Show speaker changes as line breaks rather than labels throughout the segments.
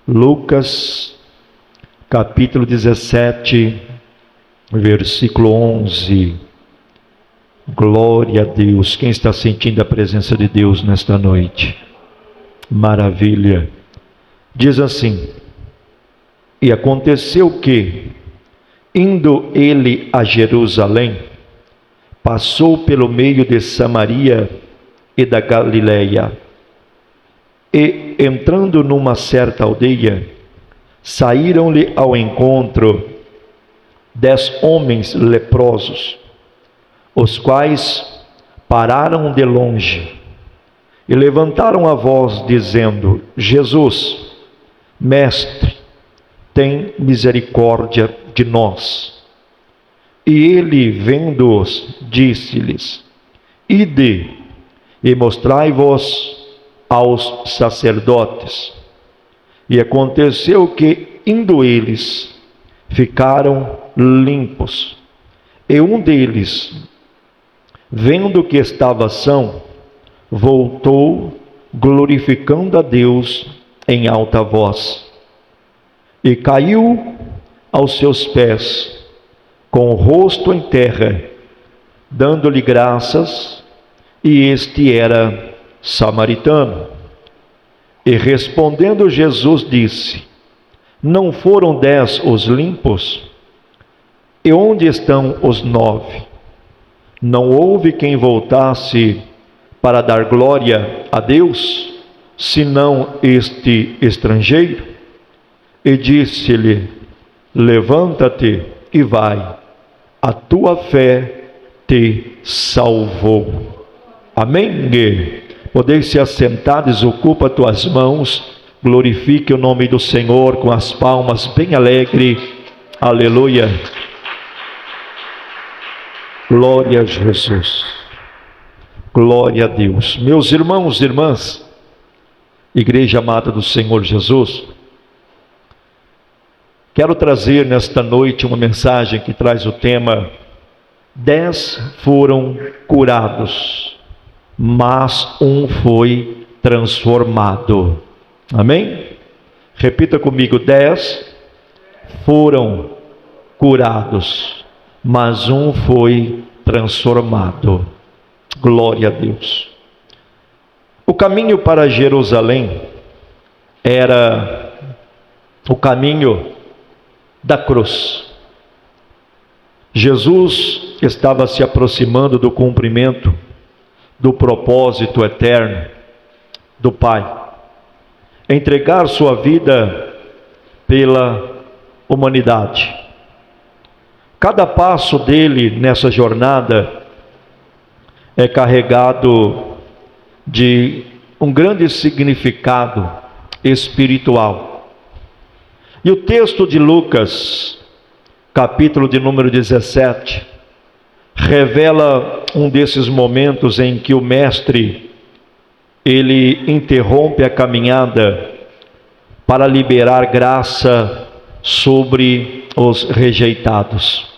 Lucas, capítulo 17, versículo 11. Glória a Deus. Quem está sentindo a presença de Deus nesta noite? Maravilha. Diz assim: e aconteceu que, indo ele a Jerusalém, passou pelo meio de Samaria e da Galileia. E, entrando numa certa aldeia, saíram-lhe ao encontro 10 homens leprosos, os quais pararam de longe e levantaram a voz, dizendo: Jesus, Mestre, tem misericórdia de nós. E ele, vendo-os, disse-lhes: Ide e mostrai-vos aos sacerdotes. E aconteceu que, indo eles, ficaram limpos. E um deles, vendo que estava são, voltou, glorificando a Deus em alta voz, e caiu aos seus pés, com o rosto em terra, dando-lhe graças. E este era samaritano. E respondendo Jesus disse: não foram 10 os limpos? E onde estão os 9? Não houve quem voltasse para dar glória a Deus, senão este estrangeiro? E disse-lhe: levanta-te e vai, a tua fé te salvou. Amém? Podeis se assentar, desocupa tuas mãos, glorifique o nome do Senhor com as palmas bem alegre. Aleluia. Glória a Jesus. Glória a Deus. Meus irmãos e irmãs, igreja amada do Senhor Jesus, quero trazer nesta noite uma mensagem que traz o tema: 10 foram curados, mas um foi transformado. Amém? Repita comigo: 10 foram curados, mas um foi transformado. Glória a Deus. O caminho para Jerusalém era o caminho da cruz. Jesus estava se aproximando do cumprimento do propósito eterno do Pai, entregar sua vida pela humanidade. Cada passo dele nessa jornada é carregado de um grande significado espiritual. E o texto de Lucas, capítulo de número 17, revela um desses momentos em que o mestre, ele interrompe a caminhada para liberar graça sobre os rejeitados.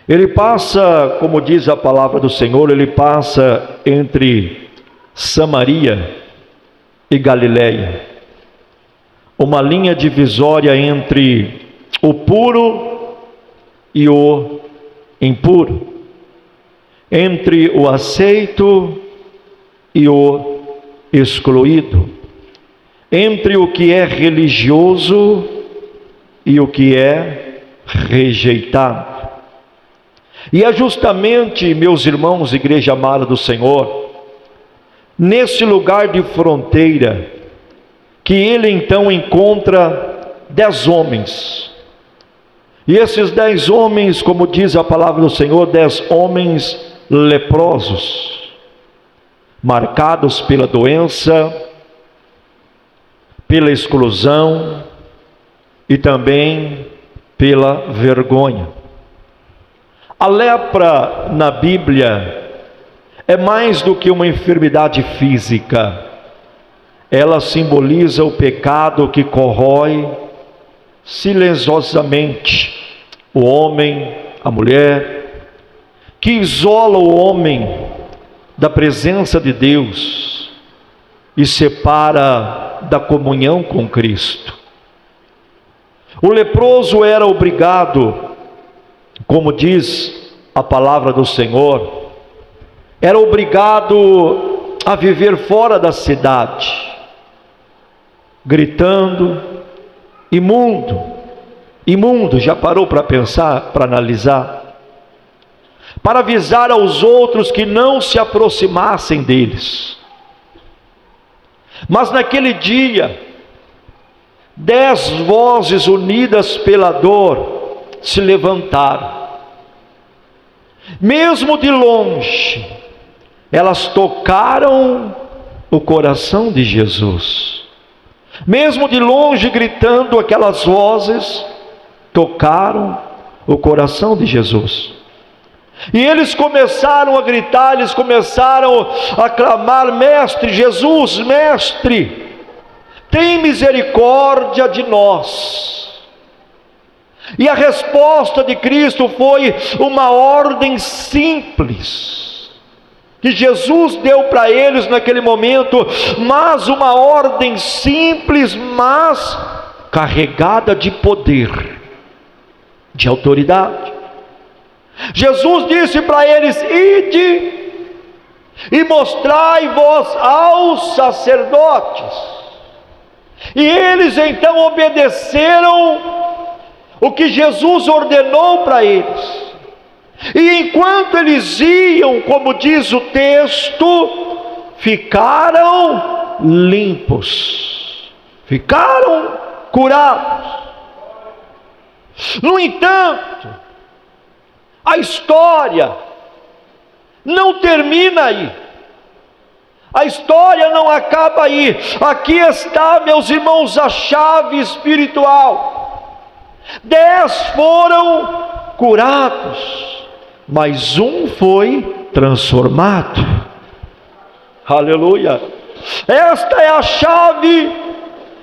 Ele passa, como diz a palavra do Senhor, ele passa entre Samaria e Galileia, uma linha divisória entre o puro e o impuro, entre o aceito e o excluído, entre o que é religioso e o que é rejeitado. E é justamente, meus irmãos, igreja amada do Senhor, nesse lugar de fronteira, que ele então encontra 10 homens. E esses 10 homens, como diz a palavra do Senhor, 10 homens leprosos, marcados pela doença, pela exclusão e também pela vergonha. A lepra na Bíblia é mais do que uma enfermidade física. Ela simboliza o pecado que corrói silenciosamente o homem, a mulher, que isola o homem da presença de Deus, e separa da comunhão com Cristo. O leproso era obrigado, como diz a palavra do Senhor, era obrigado a viver fora da cidade, gritando: imundo, imundo. Já parou para pensar, para analisar? Para avisar aos outros que não se aproximassem deles. Mas naquele dia, 10 vozes unidas pela dor se levantaram. Mesmo de longe, elas tocaram o coração de Jesus. Mesmo de longe, gritando, aquelas vozes tocaram o coração de Jesus. E eles começaram a gritar, eles começaram a clamar: mestre Jesus, mestre, tem misericórdia de nós. E a resposta de Cristo foi uma ordem simples, que Jesus deu para eles naquele momento, mas uma ordem simples, mas carregada de poder, de autoridade. Jesus disse para eles: ide e mostrai-vos aos sacerdotes. E eles então obedeceram o que Jesus ordenou para eles. E enquanto eles iam, como diz o texto, ficaram limpos, ficaram curados. No entanto, a história não termina aí. A história não acaba aí. Aqui está, meus irmãos, a chave espiritual. 10 foram curados, mas um foi transformado. Aleluia! Esta é a chave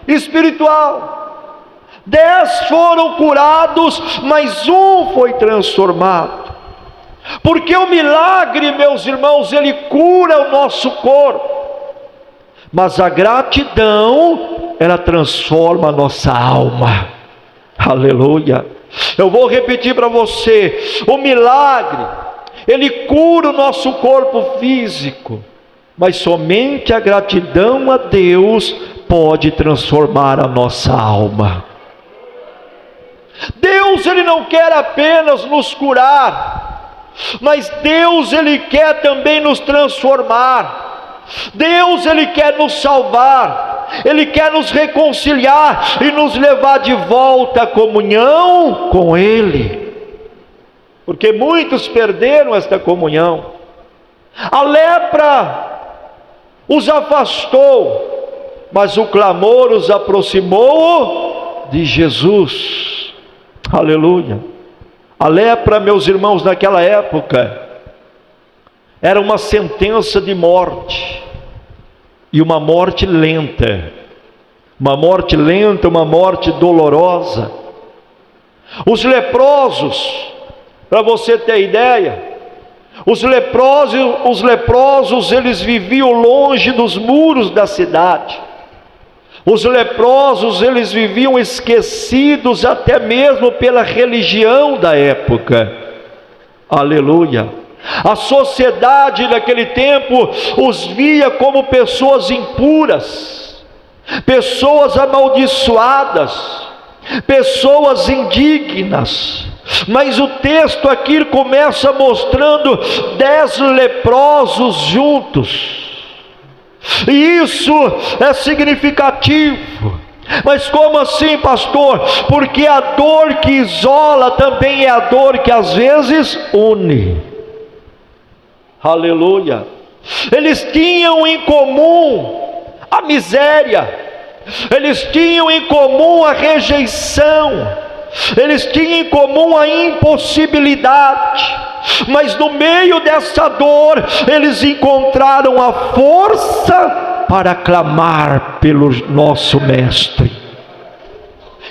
espiritual. 10 foram curados, mas um foi transformado. Porque o milagre, meus irmãos, ele cura o nosso corpo, mas a gratidão, ela transforma a nossa alma. Aleluia! Eu vou repetir para você: o milagre, ele cura o nosso corpo físico, mas somente a gratidão a Deus pode transformar a nossa alma. Deus, ele não quer apenas nos curar, mas Deus, ele quer também nos transformar. Deus, ele quer nos salvar, ele quer nos reconciliar e nos levar de volta à comunhão com ele, porque muitos perderam esta comunhão. A lepra os afastou, mas o clamor os aproximou de Jesus. Aleluia! A lepra, meus irmãos, naquela época era uma sentença de morte, e uma morte lenta, uma morte dolorosa. Os leprosos, para você ter ideia, os leprosos eles viviam longe dos muros da cidade. Os leprosos, eles viviam esquecidos até mesmo pela religião da época. Aleluia! A sociedade naquele tempo os via como pessoas impuras, pessoas amaldiçoadas, pessoas indignas. Mas o texto aqui começa mostrando 10 leprosos juntos. E isso é significativo. Mas como assim, pastor? Porque a dor que isola também é a dor que às vezes une. Aleluia! Eles tinham em comum a miséria, eles tinham em comum a rejeição, eles tinham em comum a impossibilidade, mas no meio dessa dor, eles encontraram a força para clamar pelo nosso Mestre.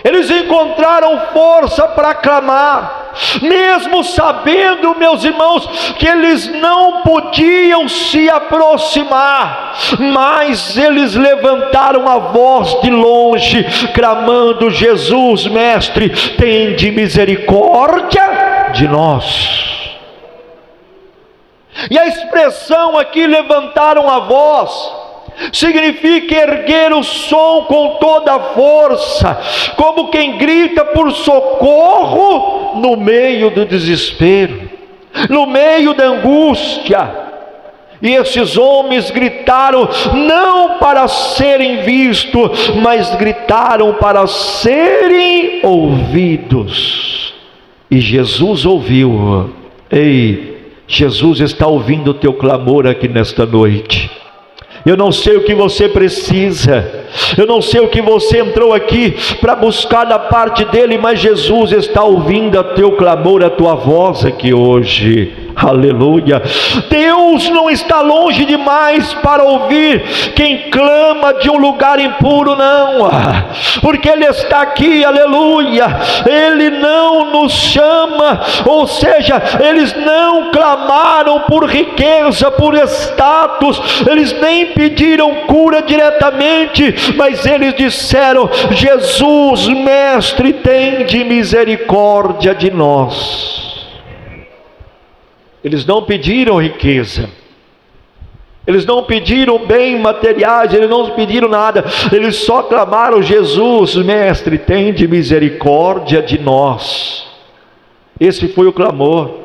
Eles encontraram força para clamar. mesmo sabendo, meus irmãos, que eles não podiam se aproximar, mas eles levantaram a voz de longe, clamando: Jesus, mestre, tende misericórdia de nós. E a expressão aqui, levantaram a voz, significa erguer o som com toda a força, como quem grita por socorro no meio do desespero, no meio da angústia. E esses homens gritaram não para serem vistos, mas gritaram para serem ouvidos. E Jesus ouviu. Ei, Jesus está ouvindo o teu clamor aqui nesta noite. Eu não sei o que você precisa, eu não sei o que você entrou aqui para buscar da parte dele, mas Jesus está ouvindo o teu clamor, a tua voz aqui hoje. Aleluia. Deus não está longe demais para ouvir quem clama de um lugar impuro, não, porque Ele está aqui. Aleluia. Ele não nos chama, ou seja, eles não clamaram por riqueza, por status, eles nem pediram cura diretamente, mas eles disseram: Jesus, mestre, tende misericórdia de nós. Eles não pediram riqueza, eles não pediram bens materiais, eles não pediram nada, eles só clamaram: Jesus, mestre, tende misericórdia de nós. Esse foi o clamor.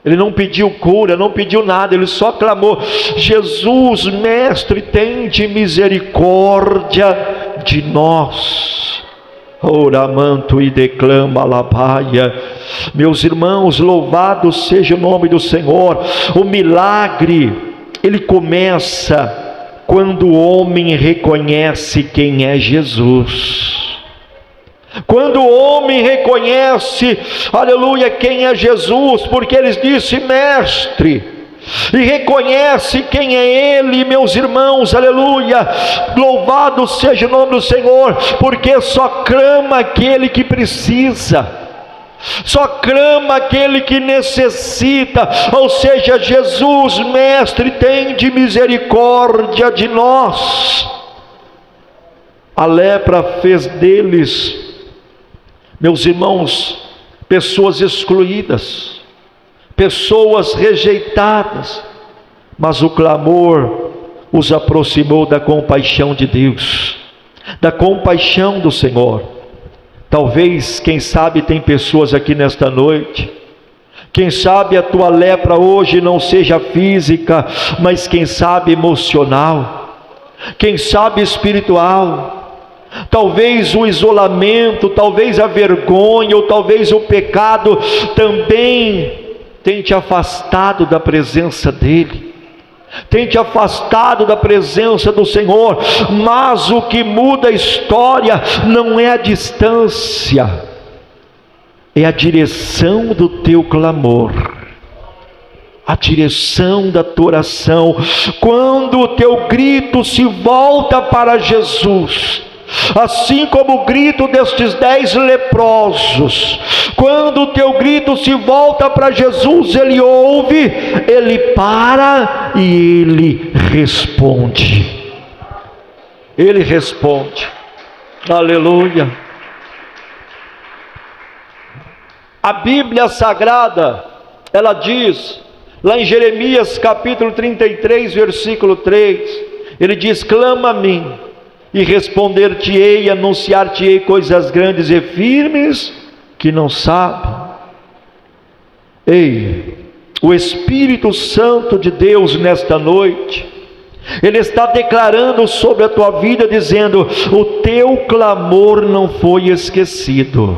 Ele não pediu cura, não pediu nada, ele só clamou: Jesus, mestre, tende misericórdia de nós. Oramanto e declama alabaia. Meus irmãos, louvado seja o nome do Senhor. O milagre, ele começa quando o homem reconhece quem é Jesus. Quando o homem reconhece, aleluia, quem é Jesus, porque eles disse mestre, e reconhece quem é Ele, meus irmãos, aleluia, louvado seja o nome do Senhor, porque só clama aquele que precisa, só clama aquele que necessita, ou seja, Jesus, mestre, tende misericórdia de nós. A lepra fez deles, meus irmãos, pessoas excluídas, pessoas rejeitadas, mas o clamor os aproximou da compaixão de Deus, da compaixão do Senhor. Talvez, quem sabe, tem pessoas aqui nesta noite, quem sabe a tua lepra hoje não seja física, mas quem sabe emocional, quem sabe espiritual. Talvez o isolamento, talvez a vergonha, ou talvez o pecado também tem te afastado da presença dEle, tem te afastado da presença do Senhor. Mas o que muda a história não é a distância, é a direção do teu clamor, a direção da tua oração. Quando o teu grito se volta para Jesus, assim como o grito destes 10 leprosos, quando o teu grito se volta para Jesus, Ele ouve, Ele para e Ele responde. Ele responde. Aleluia. A Bíblia Sagrada, ela diz, lá em Jeremias capítulo 33, versículo 3, ele diz: clama a mim, e responder-te-ei, anunciar-te-ei coisas grandes e firmes que não sabe. Ei, o Espírito Santo de Deus nesta noite, Ele está declarando sobre a tua vida, dizendo: o teu clamor não foi esquecido.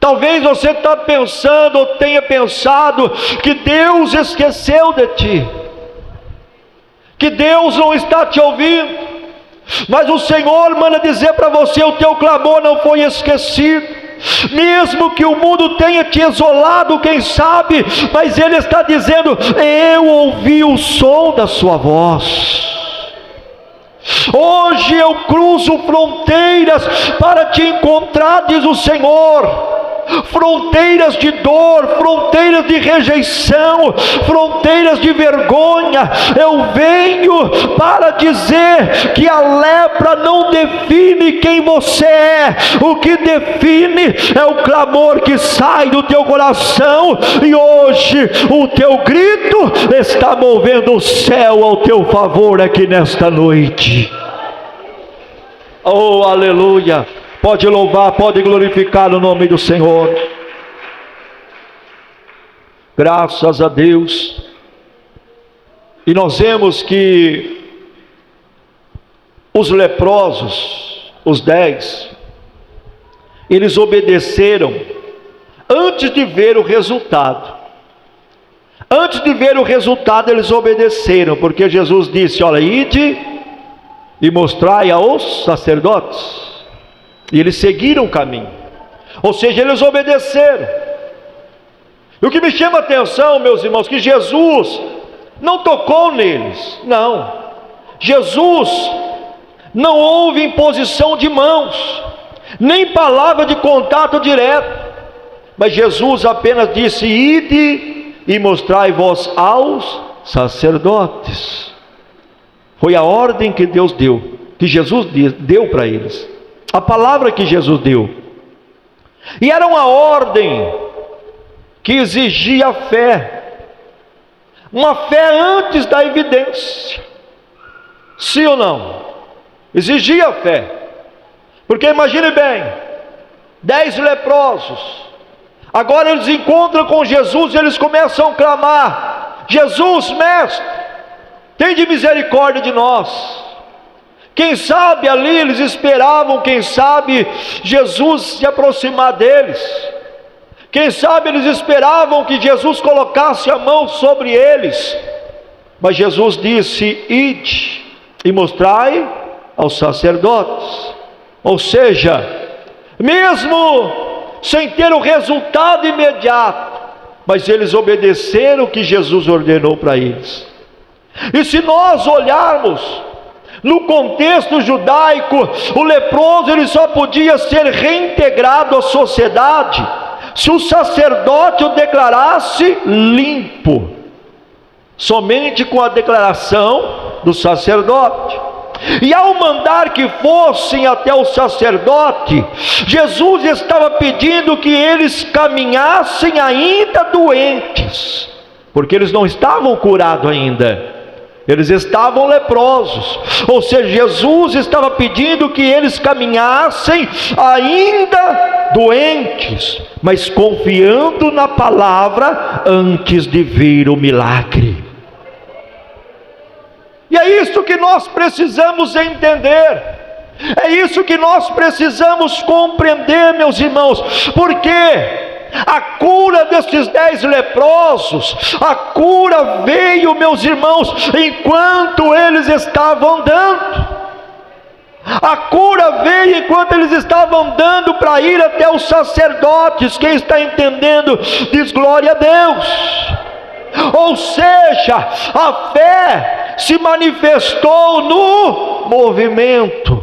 Talvez você está pensando, ou tenha pensado, que Deus esqueceu de ti, que Deus não está te ouvindo, mas o Senhor manda dizer para você: o teu clamor não foi esquecido. Mesmo que o mundo tenha te isolado, quem sabe, mas Ele está dizendo: eu ouvi o som da sua voz, Hoje eu cruzo fronteiras para te encontrar, diz o Senhor. Fronteiras de dor, fronteiras de rejeição, fronteiras de vergonha. Eu venho para dizer que a lepra não define quem você é. O que define é o clamor que sai do teu coração, e hoje o teu grito está movendo o céu ao teu favor aqui nesta noite. Oh, aleluia! Pode louvar, pode glorificar o nome do Senhor. Graças a Deus. E nós vemos que os leprosos, os 10, eles obedeceram antes de ver o resultado. Antes de ver o resultado, eles obedeceram, porque Jesus disse: olha, ide e mostrai aos sacerdotes. E eles seguiram o caminho, ou seja, eles obedeceram. E o que me chama a atenção, meus irmãos, que Jesus não tocou neles, não. Jesus não houve imposição de mãos, nem palavra de contato direto, mas Jesus apenas disse: ide e mostrai-vos aos sacerdotes. Foi a ordem que Deus deu, que Jesus deu para eles. A palavra que Jesus deu. E era uma ordem que exigia fé. Uma fé antes da evidência. Sim ou não? Exigia fé. Porque imagine bem, 10 leprosos. Agora eles encontram com Jesus e eles começam a clamar: Jesus, mestre, tem de misericórdia de nós. Quem sabe ali eles esperavam, quem sabe, Jesus se aproximar deles. Quem sabe eles esperavam que Jesus colocasse a mão sobre eles. Mas Jesus disse: ide e mostrai aos sacerdotes. Ou seja, mesmo sem ter o resultado imediato, mas eles obedeceram o que Jesus ordenou para eles. E se nós olharmos no contexto judaico, o leproso ele só podia ser reintegrado à sociedade se o sacerdote o declarasse limpo. Somente com a declaração do sacerdote. E ao mandar que fossem até o sacerdote, Jesus estava pedindo que eles caminhassem ainda doentes, porque eles não estavam curados ainda. Eles estavam leprosos, ou seja, Jesus estava pedindo que eles caminhassem ainda doentes, mas confiando na palavra antes de vir o milagre. E é isso que nós precisamos entender, é isso que nós precisamos compreender, meus irmãos, porque a cura desses 10 leprosos, a cura veio, meus irmãos, enquanto eles estavam andando. A cura veio enquanto eles estavam andando para ir até os sacerdotes. Quem está entendendo, diz glória a Deus. Ou seja, a fé se manifestou no movimento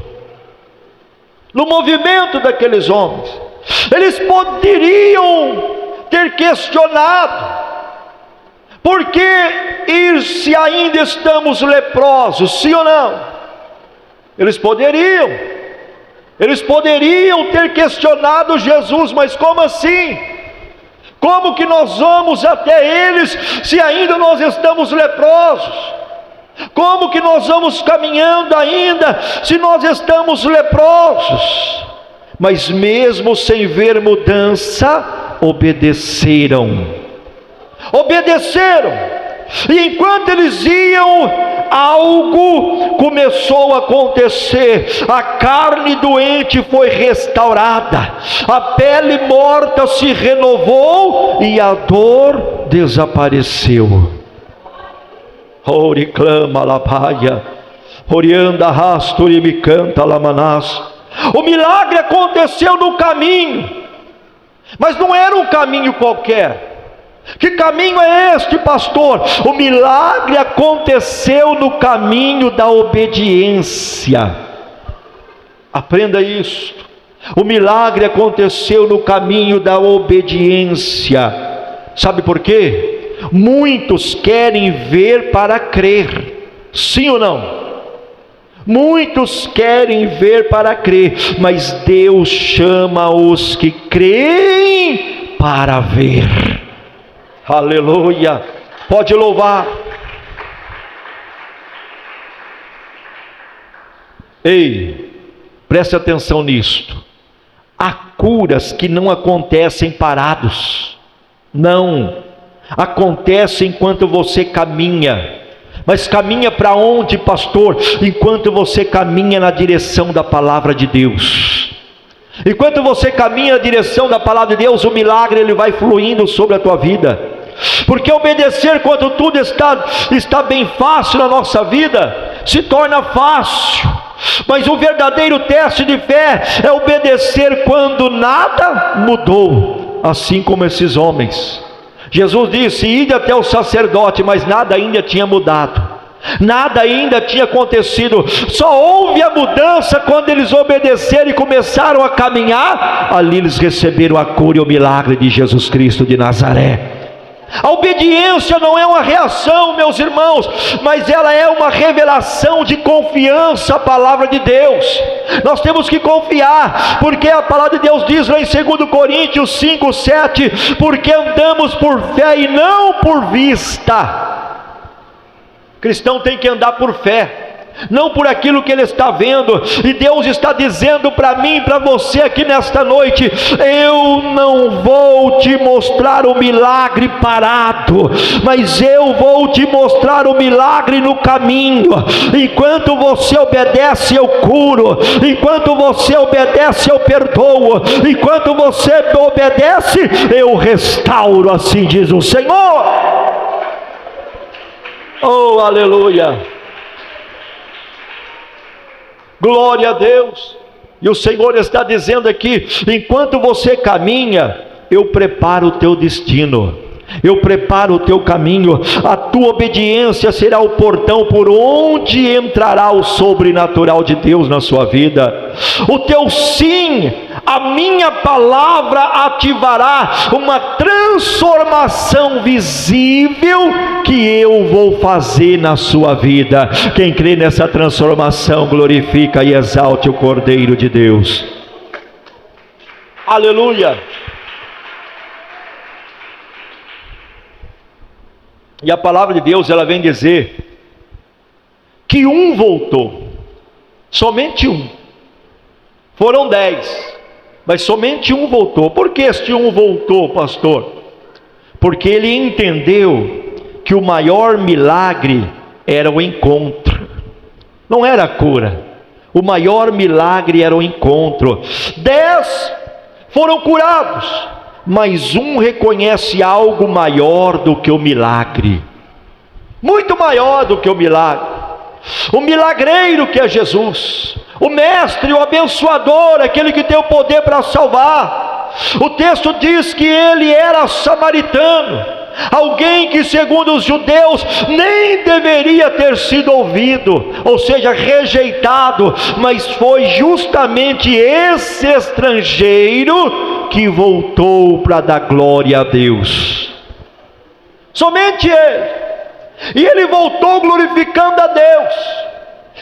daqueles homens. Eles poderiam ter questionado: por que ir se ainda estamos leprosos? Sim ou não? Eles poderiam ter questionado Jesus: mas como assim? Como que nós vamos até eles se ainda nós estamos leprosos? Como que nós vamos caminhando ainda se nós estamos leprosos? Mas mesmo sem ver mudança, obedeceram. E enquanto eles iam, algo começou a acontecer. A carne doente foi restaurada, a pele morta se renovou e a dor desapareceu. Ori clama la paia, orianda rasturi me canta la manás. O milagre aconteceu no caminho, mas não era um caminho qualquer. Que caminho é este, pastor? O milagre aconteceu no caminho da obediência. Aprenda isso. O milagre aconteceu no caminho da obediência. Sabe por quê? Muitos querem ver para crer. Sim ou não? Muitos querem ver para crer, mas Deus chama os que creem para ver. Aleluia. Pode louvar. Ei, preste atenção nisto. Há curas que não acontecem parados. Não. Acontece enquanto você caminha. Mas caminha para onde, pastor? Enquanto você caminha na direção da palavra de Deus. Enquanto você caminha na direção da palavra de Deus, o milagre ele vai fluindo sobre a tua vida. Porque obedecer quando tudo está bem fácil na nossa vida, se torna fácil. Mas o verdadeiro teste de fé é obedecer quando nada mudou, assim como esses homens. Jesus disse: ide até o sacerdote, mas nada ainda tinha mudado, nada ainda tinha acontecido. Só houve a mudança quando eles obedeceram e começaram a caminhar. Ali eles receberam a cura e o milagre de Jesus Cristo de Nazaré. A obediência não é uma reação, meus irmãos, mas ela é uma revelação de confiança à palavra de Deus. Nós temos que confiar, porque a palavra de Deus diz lá em 2 Coríntios 5:7, porque andamos por fé e não por vista. O cristão tem que andar por fé, não por aquilo que ele está vendo. E Deus está dizendo para mim e para você aqui nesta noite: eu não vou te mostrar o milagre parado, mas eu vou te mostrar o milagre no caminho. Enquanto você obedece, eu curo. Enquanto você obedece, eu perdoo. Enquanto você obedece, eu restauro, assim diz o Senhor. Oh, aleluia. Glória a Deus. E o Senhor está dizendo aqui: enquanto você caminha, eu preparo o teu destino, eu preparo o teu caminho. A tua obediência será o portão por onde entrará o sobrenatural de Deus na sua vida. O teu sim, a minha palavra, ativará uma transformação visível que eu vou fazer na sua vida. Quem crê nessa transformação, glorifica e exalte o Cordeiro de Deus. Aleluia. E a palavra de Deus, ela vem dizer que um voltou, somente um. Foram 10, mas somente um voltou. Por que este um voltou, pastor? Porque ele entendeu que o maior milagre era o encontro, não era a cura. O maior milagre era o encontro. 10 foram curados, mas um reconhece algo maior do que o milagre, muito maior do que o milagre. O milagreiro que é Jesus, o mestre, o abençoador, aquele que tem o poder para salvar. O texto diz que ele era samaritano, alguém que segundo os judeus nem deveria ter sido ouvido, ou seja, rejeitado, mas foi justamente esse estrangeiro que voltou para dar glória a Deus. Somente ele. E ele voltou glorificando a Deus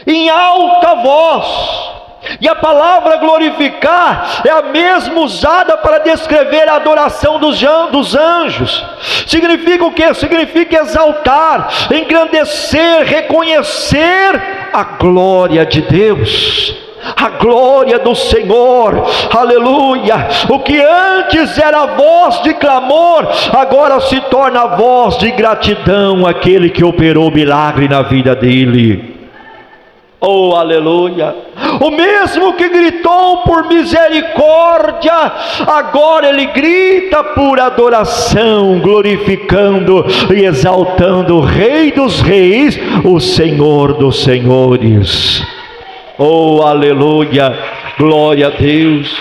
em alta voz. E a palavra glorificar é a mesma usada para descrever a adoração dos anjos. Significa o que? Significa exaltar, engrandecer, reconhecer a glória de Deus, a glória do Senhor. Aleluia. O que antes era voz de clamor, agora se torna voz de gratidão àquele que operou o milagre na vida dele. Oh, aleluia. O mesmo que gritou por misericórdia, agora ele grita por adoração, glorificando e exaltando o Rei dos Reis, o Senhor dos Senhores. Oh, aleluia, glória a Deus.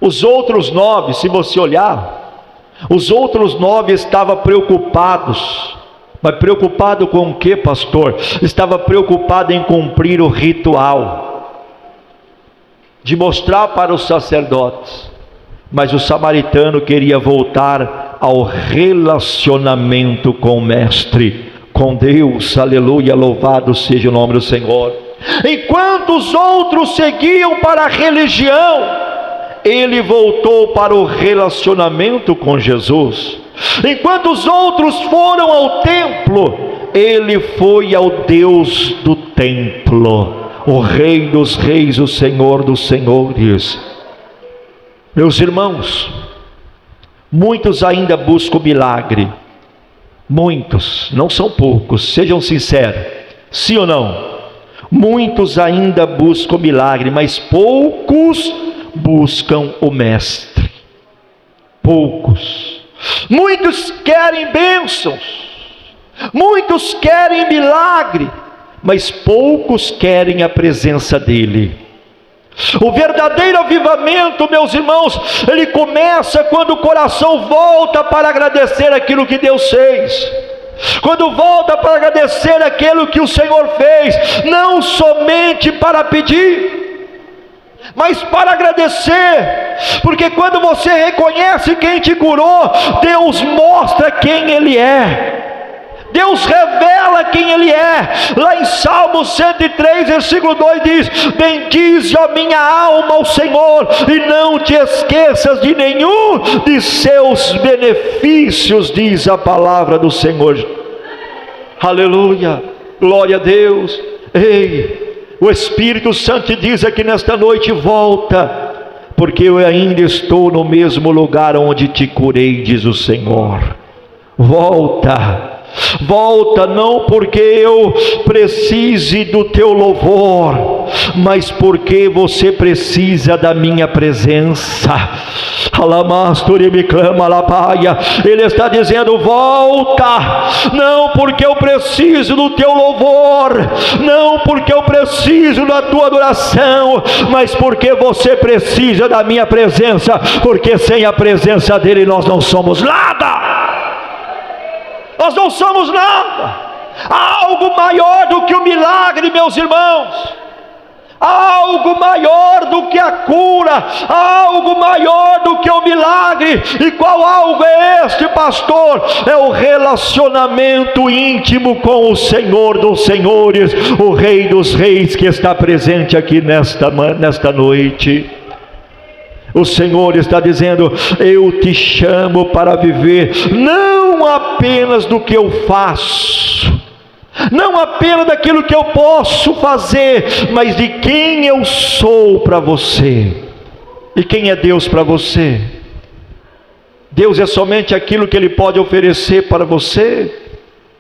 Os outros 9, se você olhar, Os outros 9 estavam preocupados. Mas preocupado com o que, pastor? Estava preocupado em cumprir o ritual, de mostrar para os sacerdotes. Mas o samaritano queria voltar ao relacionamento com o mestre, com Deus. Aleluia, louvado seja o nome do Senhor. Enquanto os outros seguiam para a religião, ele voltou para o relacionamento com Jesus. Enquanto os outros foram ao templo, ele foi ao Deus do templo, o Rei dos reis, o Senhor dos senhores. Meus irmãos, muitos ainda buscam milagre. Muitos, não são poucos, sejam sinceros, sim ou não? Muitos ainda buscam milagre, mas poucos buscam o mestre. Poucos. Muitos querem bênçãos, muitos querem milagre, mas poucos querem a presença dele. O verdadeiro avivamento, meus irmãos, ele começa quando o coração volta para agradecer aquilo que Deus fez, quando volta para agradecer aquilo que o Senhor fez, não somente para pedir, mas para agradecer, porque quando você reconhece quem te curou, Deus mostra quem Ele é, Deus revela quem Ele é. Lá em Salmo 103, versículo 2 diz: bendize a minha alma ao Senhor, e não te esqueças de nenhum de seus benefícios, diz a palavra do Senhor. Aleluia, glória a Deus. Ei, o Espírito Santo te diz aqui nesta noite: volta, porque eu ainda estou no mesmo lugar onde te curei, diz o Senhor. Volta. Volta, não porque eu precise do teu louvor, mas porque você precisa da minha presença. Ele está dizendo: volta, não porque eu preciso do teu louvor, não porque eu preciso da tua adoração, mas porque você precisa da minha presença, porque sem a presença dele nós não somos nada. Nós não somos nada. Há algo maior do que o milagre, meus irmãos. Há algo maior do que a cura. Há algo maior do que o milagre. E qual algo é este, pastor? É o relacionamento íntimo com o Senhor dos senhores, o Rei dos reis, que está presente aqui nesta noite. O Senhor está dizendo: eu te chamo para viver não apenas do que eu faço, não apenas daquilo que eu posso fazer, mas de quem eu sou para você. E quem é Deus para você? Deus é somente aquilo que Ele pode oferecer para você?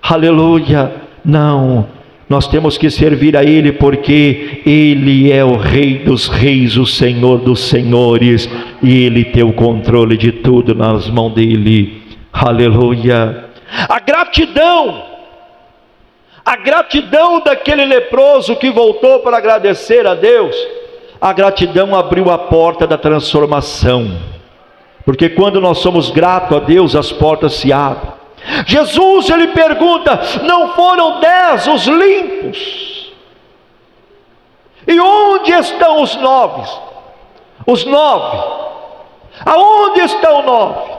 Aleluia, não. Nós temos que servir a Ele, porque Ele é o Rei dos reis, o Senhor dos senhores, e Ele tem o controle de tudo nas mãos dEle. Aleluia. A gratidão daquele leproso que voltou para agradecer a Deus, a gratidão abriu a porta da transformação, porque quando nós somos gratos a Deus, as portas se abrem. Jesus, ele pergunta: não foram 10 os limpos? E onde estão os 9? Os 9, aonde estão 9?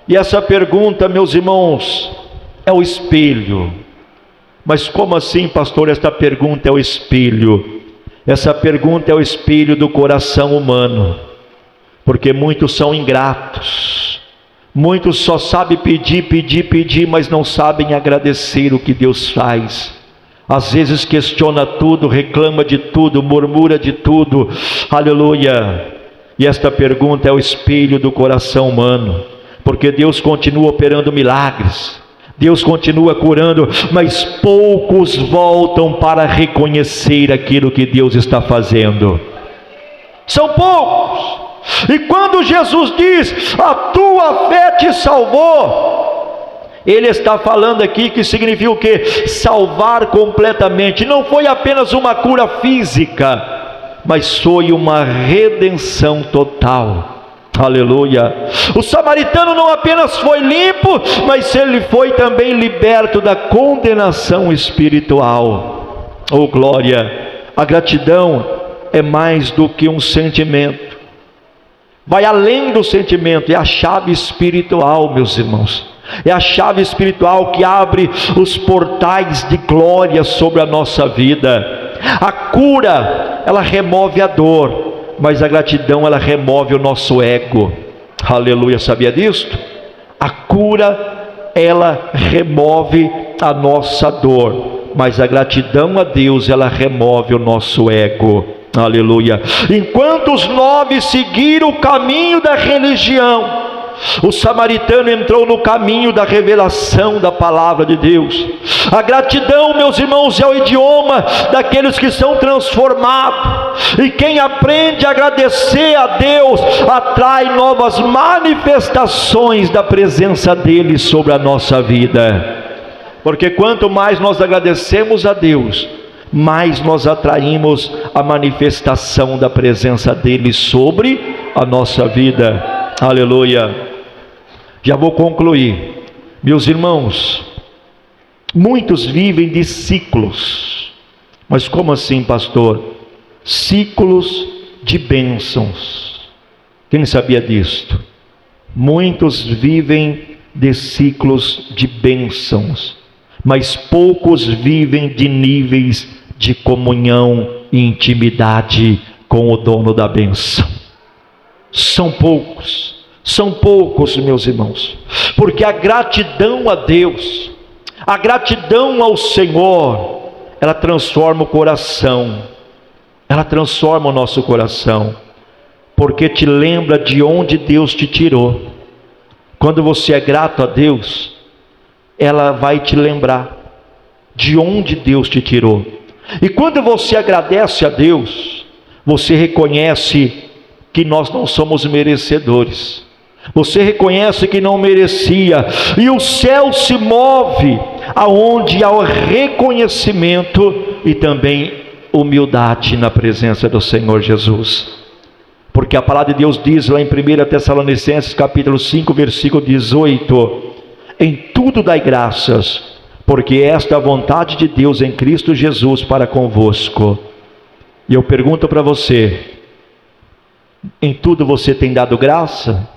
E essa pergunta, meus irmãos, é o espelho. Mas como assim, pastor? Esta pergunta é o espelho. Essa pergunta é o espelho do coração humano, porque muitos são ingratos. Muitos só sabem pedir, mas não sabem agradecer o que Deus faz. Às vezes questiona tudo, reclama de tudo, murmura de tudo. Aleluia. E esta pergunta é o espelho do coração humano, porque Deus continua operando milagres, Deus continua curando, mas poucos voltam para reconhecer aquilo que Deus está fazendo. São poucos. E quando Jesus diz: a tua fé te salvou, Ele está falando aqui que significa o quê? Salvar completamente. Não foi apenas uma cura física, mas foi uma redenção total. Aleluia. O samaritano não apenas foi limpo, mas ele foi também liberto da condenação espiritual. Oh glória! A gratidão é mais do que um sentimento, vai além do sentimento, é a chave espiritual, meus irmãos. É a chave espiritual que abre os portais de glória sobre a nossa vida. A cura, ela remove a dor, mas a gratidão, ela remove o nosso ego. Aleluia, sabia disto? A cura, ela remove a nossa dor, mas a gratidão a Deus, ela remove o nosso ego. Aleluia. Enquanto os 9 seguiram o caminho da religião, o samaritano entrou no caminho da revelação da palavra de Deus. A gratidão, meus irmãos, é o idioma daqueles que são transformados. E quem aprende a agradecer a Deus, atrai novas manifestações da presença dele sobre a nossa vida. Porque quanto mais nós agradecemos a Deus, mais nós atraímos a manifestação da presença dele sobre a nossa vida. Aleluia. Já vou concluir. Meus irmãos, muitos vivem de ciclos. Mas como assim, pastor? Ciclos de bênçãos. Quem sabia disto? Muitos vivem de ciclos de bênçãos, mas poucos vivem de níveis de comunhão e intimidade com o dono da bênção. São poucos, meus irmãos, porque a gratidão a Deus, a gratidão ao Senhor, ela transforma o coração, ela transforma o nosso coração, porque te lembra de onde Deus te tirou. Quando você é grato a Deus, ela vai te lembrar de onde Deus te tirou. E quando você agradece a Deus, você reconhece que nós não somos merecedores. Você reconhece que não merecia, e o céu se move aonde há o reconhecimento e também humildade na presença do Senhor Jesus. Porque a palavra de Deus diz lá em 1 Tessalonicenses capítulo 5, versículo 18: em tudo dai graças, porque esta é a vontade de Deus em Cristo Jesus para convosco. E eu pergunto para você, em tudo você tem dado graça?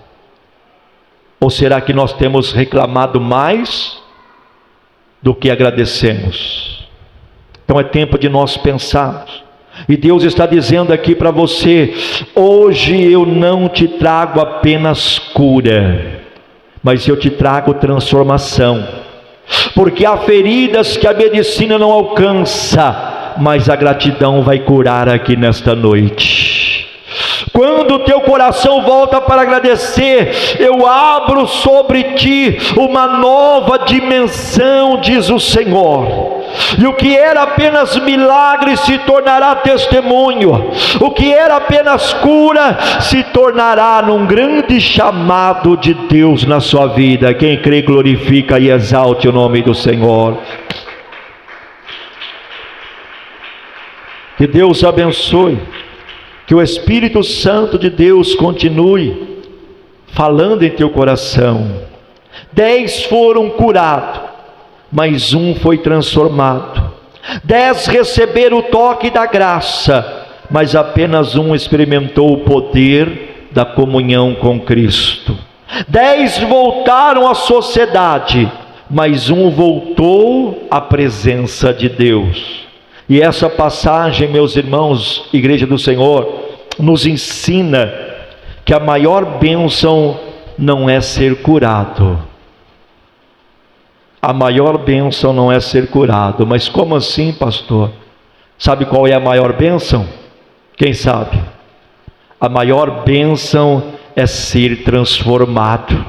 Ou será que nós temos reclamado mais do que agradecemos? Então é tempo de nós pensarmos. E Deus está dizendo aqui para você: hoje eu não te trago apenas cura, mas eu te trago transformação. Porque há feridas que a medicina não alcança, mas a gratidão vai curar aqui nesta noite. Quando o teu coração volta para agradecer, eu abro sobre ti uma nova dimensão, diz o Senhor. E o que era apenas milagre se tornará testemunho. O que era apenas cura se tornará num grande chamado de Deus na sua vida. Quem crê, glorifica e exalte o nome do Senhor. Que Deus abençoe. Que o Espírito Santo de Deus continue falando em teu coração. 10 foram curados, mas um foi transformado. 10 receberam o toque da graça, mas apenas um experimentou o poder da comunhão com Cristo. 10 voltaram à sociedade, mas um voltou à presença de Deus. E essa passagem, meus irmãos, Igreja do Senhor, nos ensina que a maior bênção não é ser curado. A maior bênção não é ser curado. Mas como assim, pastor? Sabe qual é a maior bênção? Quem sabe? A maior bênção é ser transformado.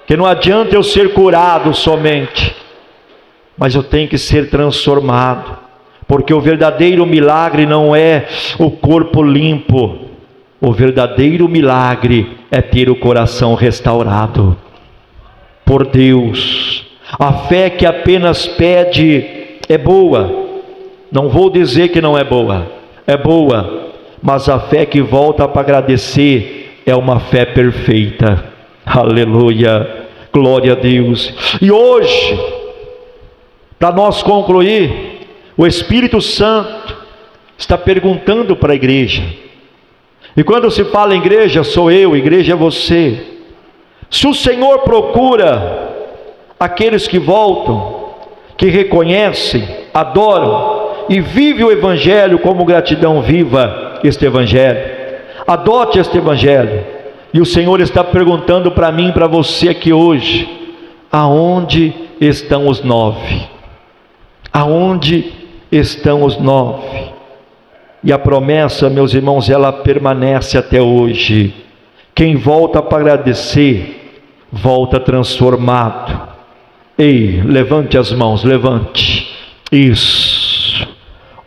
Que não adianta eu ser curado somente, mas eu tenho que ser transformado. Porque o verdadeiro milagre não é o corpo limpo. O verdadeiro milagre é ter o coração restaurado por Deus. A fé que apenas pede é boa. Não vou dizer que não é boa. É boa. Mas a fé que volta para agradecer é uma fé perfeita. Aleluia, glória a Deus. E hoje, para nós concluir, o Espírito Santo está perguntando para a igreja. E quando se fala em igreja, sou eu, igreja é você. Se o Senhor procura aqueles que voltam, que reconhecem, adoram e vivem o Evangelho como gratidão viva, este Evangelho, adote este Evangelho. E o Senhor está perguntando para mim e para você aqui hoje: aonde estão os 9? Aonde estão os 9? E a promessa, meus irmãos, ela permanece até hoje. Quem volta para agradecer, volta transformado. Ei, levante as mãos, levante. Isso.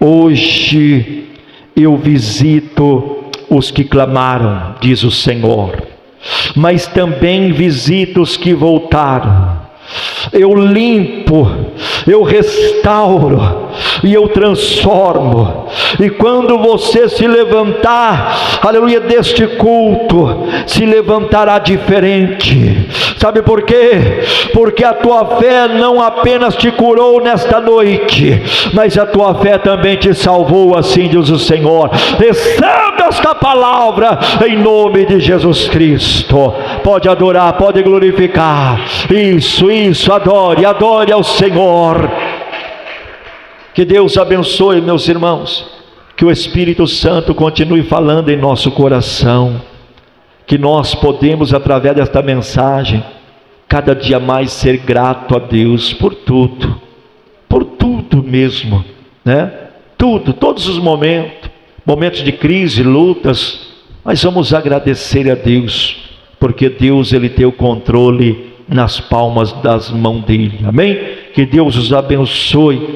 Hoje eu visito os que clamaram, diz o Senhor, mas também visito os que voltaram. Eu limpo, eu restauro e eu transformo. E quando você se levantar, aleluia, deste culto, se levantará diferente. Sabe por quê? Porque a tua fé não apenas te curou nesta noite, mas a tua fé também te salvou, assim diz o Senhor. Receba esta palavra em nome de Jesus Cristo. Pode adorar, pode glorificar. Isso, adore ao Senhor. Que Deus abençoe, meus irmãos. Que o Espírito Santo continue falando em nosso coração. Que nós podemos, através desta mensagem, cada dia mais ser grato a Deus por tudo mesmo, né? Tudo, todos os momentos de crise, lutas, mas vamos agradecer a Deus, porque Deus, Ele tem o controle nas palmas das mãos dele. Amém? Que Deus os abençoe.